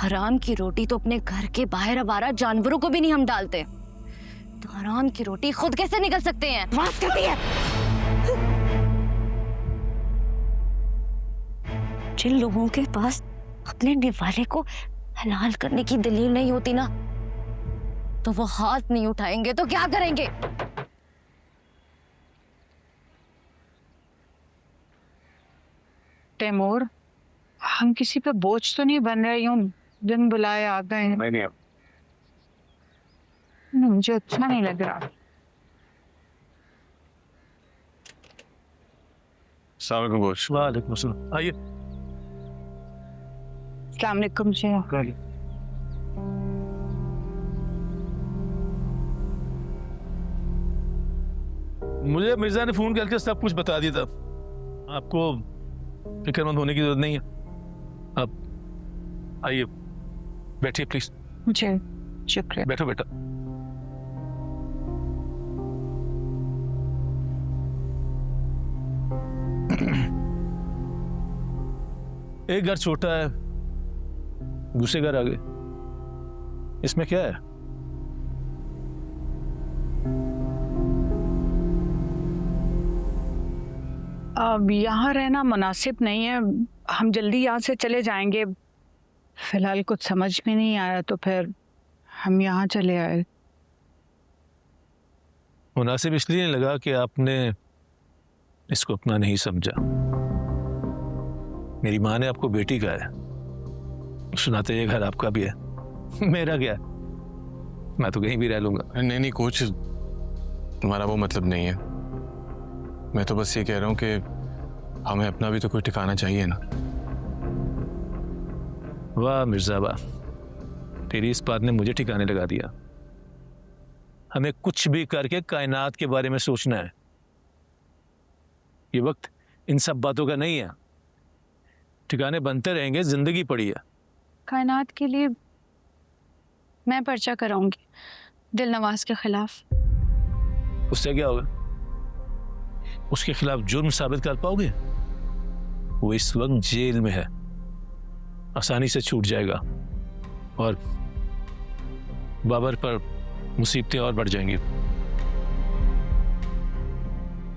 हराम की रोटी तो अपने घर के बाहर आवारा जानवरों को भी नहीं हम डालते, तो हराम की रोटी खुद कैसे निकल सकते हैं? बकवास करती है। जिन लोगों के पास अपने निवाले को हलाल करने की दलील नहीं होती ना, तो वो हाथ नहीं उठाएंगे तो क्या करेंगे? तैमूर, हम किसी पे बोझ तो नहीं बन रहे, यूं दिन बुलाए आ गए हैं। नहीं मुझे अच्छा नहीं लग रहा। वालेकुम अस्सलाम। आइए। अस्सलाम वालेकुम जी। मुझे मिर्जा ने फोन करके सब कुछ बता दिया था। आपको फिक्रमंद होने की जरूरत नहीं है। आप आइए, बैठिए प्लीज। मुझे शुक्रिया। बैठो बेटा। एक घर छोटा है, दूसरे घर आगे, इसमें क्या है? अब यहाँ रहना मुनासिब नहीं है, हम जल्दी यहाँ से चले जाएंगे। फिलहाल कुछ समझ में नहीं आया तो फिर हम यहाँ चले आए। मुनासिब इसलिए नहीं लगा कि आपने इसको अपना नहीं समझा। मेरी माँ ने आपको बेटी कहा है, सुनाते ये घर आपका भी है। मेरा क्या है, मैं तो कहीं भी रह लूंगा। नहीं नहीं कोच, तुम्हारा वो मतलब नहीं है। मैं तो बस ये कह रहा हूँ कि हमें अपना भी तो कोई ठिकाना चाहिए ना। वाह मिर्जा वाह, तेरी इस बात ने मुझे ठिकाने लगा दिया। हमें कुछ भी करके कायनात के बारे में सोचना है। ये वक्त इन सब बातों का नहीं है। ठिकाने बनते रहेंगे, जिंदगी पड़ी है। कायनात के लिए मैं पर्चा कराऊंगी दिलनवाज के खिलाफ। उससे क्या होगा? उसके खिलाफ जुर्म साबित कर पाओगे? वो इस वक्त जेल में है, आसानी से छूट जाएगा और बाबर पर मुसीबतें और बढ़ जाएंगी।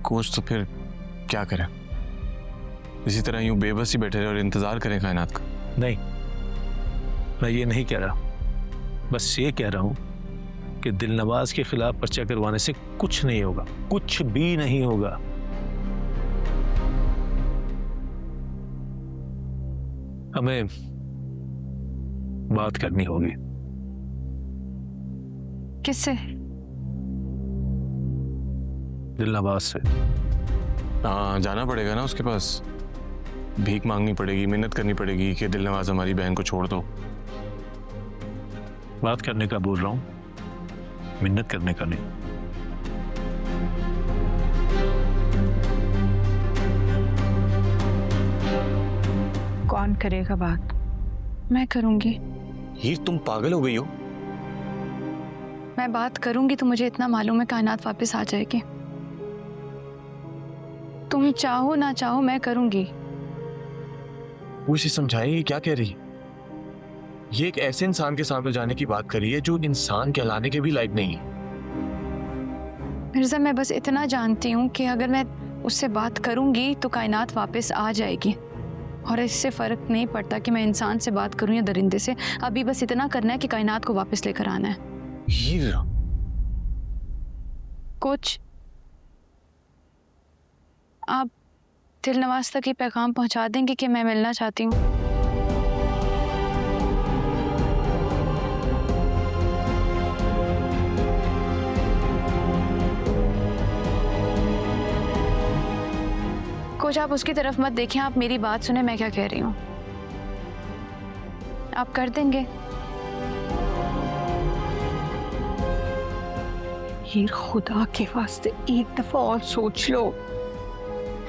कोच तो फिर क्या करें? इसी तरह यूं बेबस ही बैठे रहे और इंतजार करें कायनात का? नहीं, मैं ये नहीं कह रहा, बस ये कह रहा हूं कि दिलनवाज के खिलाफ पर्चा करवाने से कुछ नहीं होगा, कुछ भी नहीं होगा। हमें बात करनी होगी। किससे? दिलनवाज से। हाँ, जाना पड़ेगा ना उसके पास। भीख मांगनी पड़ेगी, मिन्नत करनी पड़ेगी कि दिलनवाज हमारी बहन को छोड़ दो। बात करने का बोल रहा हूं, मिन्नत करने का नहीं। कौन करेगा बात? मैं करूंगी। हीर, तुम पागल हो गई हो? मैं बात करूंगी तो मुझे इतना मालूम है कायनात वापस आ जाएगी। तुम चाहो ना चाहो मैं करूंगी। वो इसे समझाइए क्या कह रही? ये एक ऐसे इंसान के सामने जाने की बात करी है जो इंसान कहलाने के भी लायक नहीं है। मिर्जा, मैं बस इतना जानती हूँ कि अगर मैं उससे बात करूंगी तो कायनात वापस आ जाएगी, और इससे फर्क नहीं पड़ता कि मैं इंसान से बात करूं या दरिंदे से। अभी बस इतना करना है कि कायनात को वापस लेकर आना है। हीर, कुछ आप दिलनवाज तक ये पैगाम पहुंचा देंगे कि मैं मिलना चाहती हूँ। कुछ आप उसकी तरफ मत देखें, आप मेरी बात सुने मैं क्या कह रही हूँ। आप कर देंगे? हीर, खुदा के वास्ते एक दफा और सोच लो।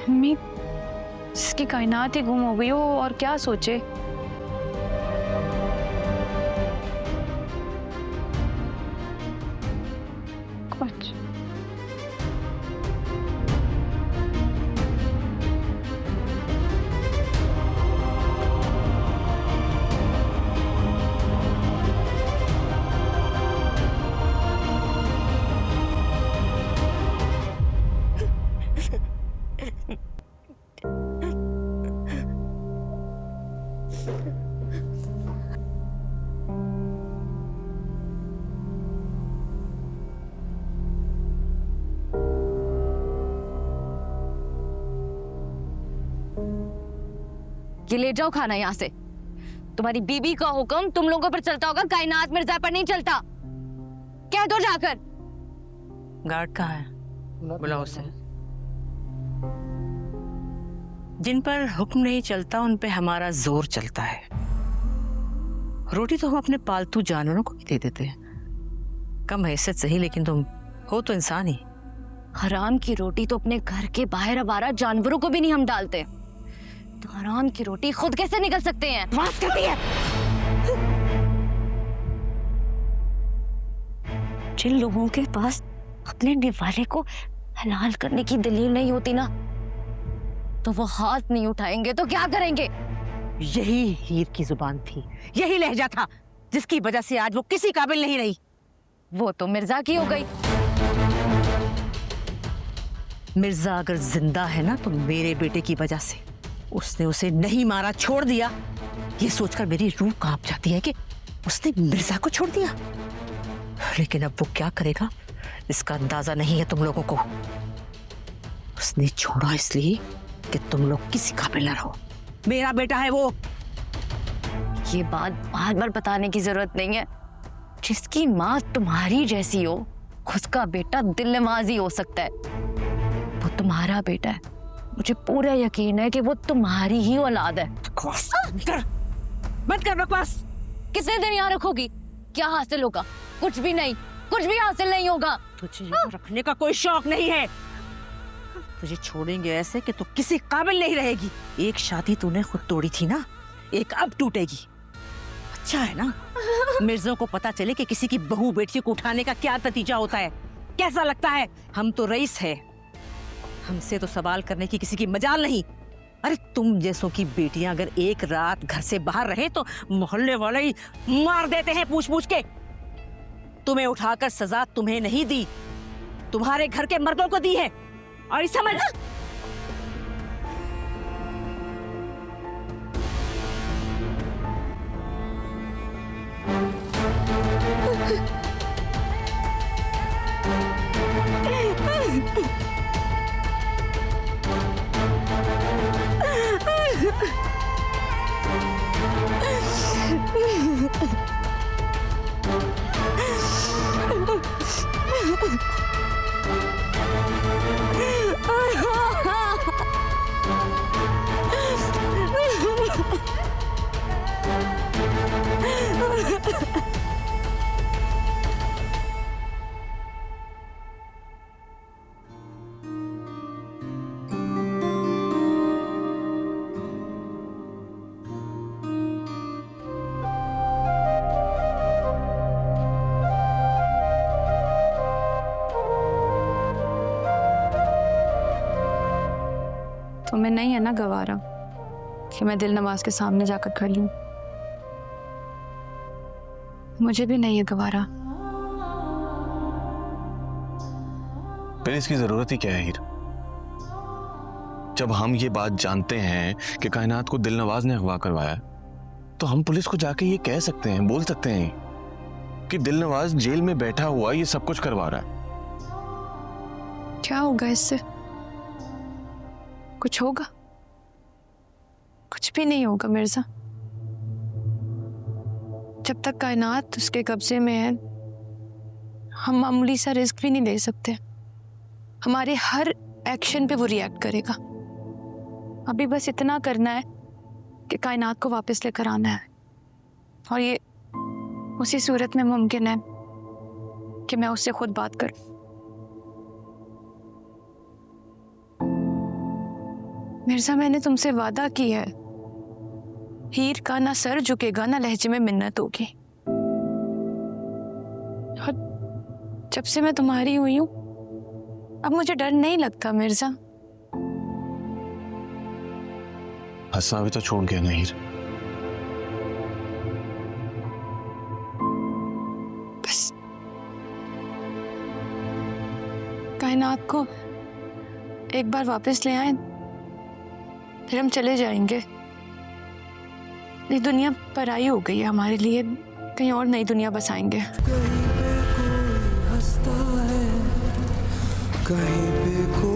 अम्मी, जिसकी कायनात ही गुम हो गई हो और क्या सोचे। कुछ ये ले जाओ खाना यहाँ से। तुम्हारी बीबी का हुक्म तुम लोगों पर चलता होगा, कायनात मिर्जा पर नहीं चलता। कह दो जाकर। गार्ड कहाँ है? बुलाओ उसे। जिन पर हुक्म नहीं चलता उन पे हमारा जोर चलता है। रोटी तो हम अपने पालतू जानवरों को भी दे देते हैं। कम हैसियत सही, लेकिन तुम हो तो इंसान ही। हराम की रोटी तो अपने घर के बाहर आवारा जानवरों को भी नहीं हम डालते, तो हराम की रोटी खुद कैसे निकल सकते हैं? बकवास करती है। जिन लोगों के पास अपने निवाले को हलाल करने की दलील नहीं होती ना, तो वो हाथ नहीं उठाएंगे तो क्या करेंगे? यही हीर की जुबान थी, यही लहजा था जिसकी वजह से आज वो किसी काबिल नहीं रही। वो तो मिर्जा की हो गई। मिर्जा अगर जिंदा है ना तो मेरे बेटे की वजह से। उसने उसे नहीं मारा, छोड़ दिया। ये सोचकर मेरी रूह कांप जाती है कि उसने मिर्जा को छोड़ दिया। लेकिन अब वो क्या करेगा इसका अंदाजा नहीं है तुम लोगों को। उसने छोड़ा इसलिए कि तुम लोग किसी काबिल न रहो। मेरा बेटा है वो। ये बात बार बार बताने की जरूरत नहीं है। जिसकी माँ तुम्हारी जैसी हो, उसका बेटा दिल नवाजी हो सकता है। वो तुम्हारा बेटा है, मुझे पूरा यकीन है कि वो तुम्हारी ही औलाद है। मत कर बकवास। कितने दिन यहाँ रखोगी? क्या हासिल होगा? कुछ भी नहीं, कुछ भी हासिल नहीं होगा। तुझे यहाँ रखने का कोई शौक नहीं है। तुझे छोड़ेंगे ऐसे कि तू किसी काबिल नहीं रहेगी। एक शादी तूने खुद तोड़ी थी ना, एक अब टूटेगी। अच्छा है ना मिर्जों को पता चले कि किसी की बहू बेटी को उठाने का क्या नतीजा होता है। कैसा लगता है? हम तो रईस है, हमसे तो सवाल करने की किसी की मजाल नहीं। अरे तुम जैसों की बेटियां अगर एक रात घर से बाहर रहे तो मोहल्ले वाले ही मार देते हैं पूछ पूछ के। तुम्हें उठाकर सजा तुम्हें नहीं दी, तुम्हारे घर के मर्दों को दी है। और समझ तुम्हें नहीं है ना गवारा कि मैं दिल नवाज के सामने जाकर खड़ी हूँ? मुझे भी नहीं है गवारा। फिर इसकी जरूरत ही क्या है हीर? जब हम ये बात जानते हैं कि कायनात को दिलनवाज ने अगवा करवाया, तो हम पुलिस को जाके ये कह सकते हैं, बोल सकते हैं कि दिलनवाज जेल में बैठा हुआ ये सब कुछ करवा रहा है। क्या होगा इससे? कुछ होगा? कुछ भी नहीं होगा मिर्जा। जब तक कायनात उसके कब्जे में है, हम मामूली सा रिस्क भी नहीं ले सकते। हमारे हर एक्शन पे वो रिएक्ट करेगा। अभी बस इतना करना है कि कायनात को वापस लेकर आना है, और ये उसी सूरत में मुमकिन है कि मैं उससे खुद बात करूं। मिर्जा, मैंने तुमसे वादा किया है, हीर का ना सर झुकेगा ना लहजे में मिन्नत होगी। और जब से मैं तुम्हारी हुई हूं, अब मुझे डर नहीं लगता मिर्जा। हंसना भी तो छोड़ गया ना हीर। बस कायनात को एक बार वापस ले आए, फिर हम चले जाएंगे। ये दुनिया पराई हो गई है हमारे लिए, कहीं और नई दुनिया बसाएंगे। कहीं पे कोई हंसता है, कहीं पे कोई